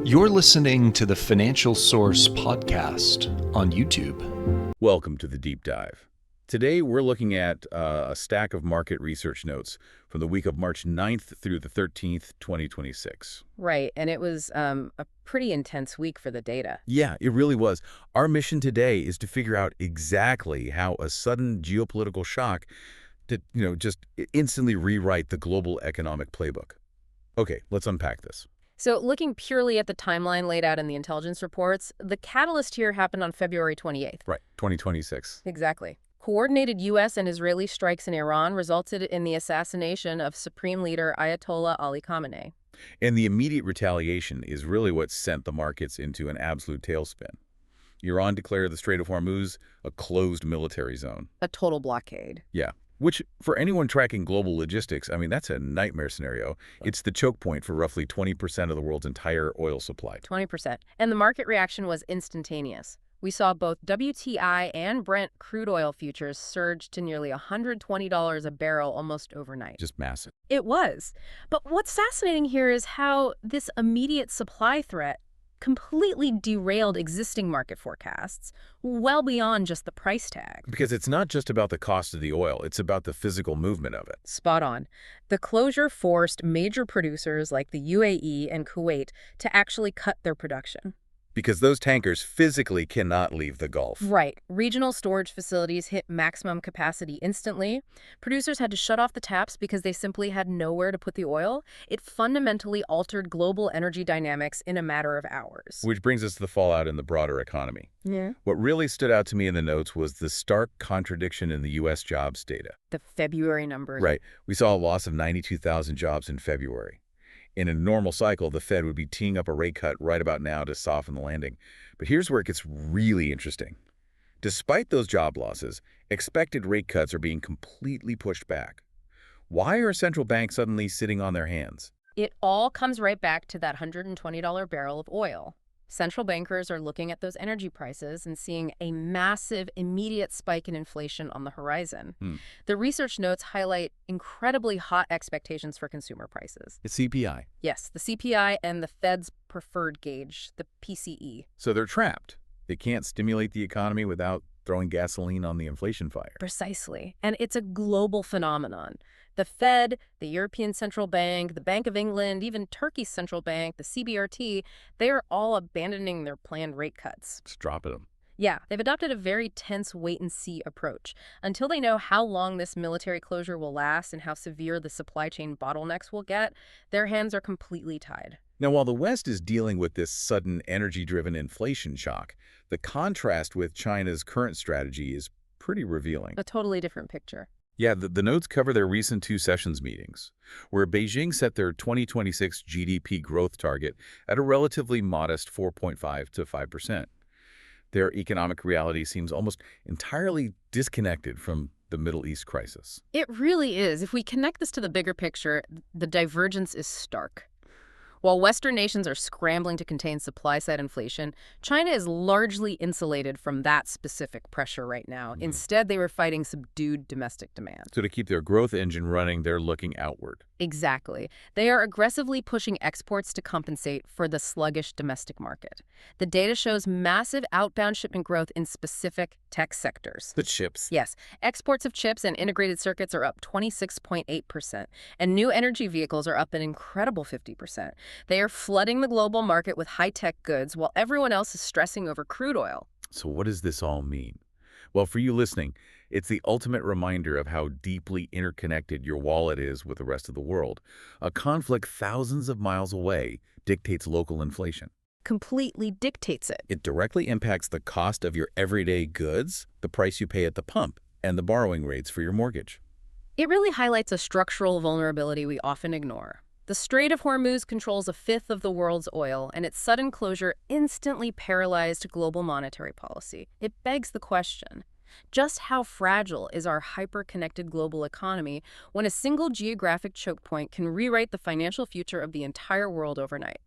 You're listening to the Financial Source podcast on YouTube. Welcome to the deep dive. Today we're looking at a stack of market research notes from the week of March 9th through the 13th, 2026. Right, and it was a pretty intense week for the data. Yeah, it really was. Our mission today is to figure out exactly how a sudden geopolitical shock did, just instantly rewrite the global economic playbook. Okay, let's unpack this. So looking purely at the timeline laid out in the intelligence reports, the catalyst here happened on February 28th. Right, 2026. Exactly. Coordinated U.S. and Israeli strikes in Iran resulted in the assassination of Supreme Leader Ayatollah Ali Khamenei. And the immediate retaliation is really what sent the markets into an absolute tailspin. Iran declared the Strait of Hormuz a closed military zone. A total blockade. Yeah. Which, for anyone tracking global logistics, that's a nightmare scenario. It's the choke point for roughly 20% of the world's entire oil supply. 20%. And the market reaction was instantaneous. We saw both WTI and Brent crude oil futures surge to nearly $120 a barrel almost overnight. Just massive. It was. But what's fascinating here is how this immediate supply threat completely derailed existing market forecasts well beyond just the price tag. Because it's not just about the cost of the oil, it's about the physical movement of it. Spot on. The closure forced major producers like the UAE and Kuwait to actually cut their production. Because those tankers physically cannot leave the Gulf. Right. Regional storage facilities hit maximum capacity instantly. Producers had to shut off the taps because they simply had nowhere to put the oil. It fundamentally altered global energy dynamics in a matter of hours. Which brings us to the fallout in the broader economy. Yeah. What really stood out to me in the notes was the stark contradiction in the U.S. jobs data. The February numbers. Right. We saw a loss of 92,000 jobs in February. In a normal cycle, the Fed would be teeing up a rate cut right about now to soften the landing. But here's where it gets really interesting. Despite those job losses, expected rate cuts are being completely pushed back. Why are central banks suddenly sitting on their hands? It all comes right back to that $120 barrel of oil. Central bankers are looking at those energy prices and seeing a massive, immediate spike in inflation on the horizon. The research notes highlight incredibly hot expectations for consumer prices. It's CPI. Yes, the CPI and the Fed's preferred gauge, the PCE. So they're trapped. They can't stimulate the economy without throwing gasoline on the inflation fire. Precisely. And it's a global phenomenon. The Fed, the European Central Bank, the Bank of England, even Turkey's central bank, the CBRT, they are all abandoning their planned rate cuts. Just dropping them. Yeah, they've adopted a very tense wait-and-see approach. Until they know how long this military closure will last and how severe the supply chain bottlenecks will get, their hands are completely tied. Now, while the West is dealing with this sudden energy-driven inflation shock, the contrast with China's current strategy is pretty revealing. A totally different picture. Yeah, the notes cover their recent two sessions meetings, where Beijing set their 2026 GDP growth target at a relatively modest 4.5 to 5%. Their economic reality seems almost entirely disconnected from the Middle East crisis. It really is. If we connect this to the bigger picture, the divergence is stark. While Western nations are scrambling to contain supply-side inflation, China is largely insulated from that specific pressure right now. Instead, they were fighting subdued domestic demand. So to keep their growth engine running, they're looking outward. Exactly. They are aggressively pushing exports to compensate for the sluggish domestic market. The data shows massive outbound shipment growth in specific tech sectors. The chips. Yes. Exports of chips and integrated circuits are up 26.8%, and new energy vehicles are up an incredible 50%. They are flooding the global market with high-tech goods while everyone else is stressing over crude oil. So what does this all mean? Well, for you listening, it's the ultimate reminder of how deeply interconnected your wallet is with the rest of the world. A conflict thousands of miles away dictates local inflation. Completely dictates it. It directly impacts the cost of your everyday goods, the price you pay at the pump, and the borrowing rates for your mortgage. It really highlights a structural vulnerability we often ignore. The Strait of Hormuz controls a fifth of the world's oil, and its sudden closure instantly paralyzed global monetary policy. It begs the question, just how fragile is our hyper-connected global economy when a single geographic choke point can rewrite the financial future of the entire world overnight?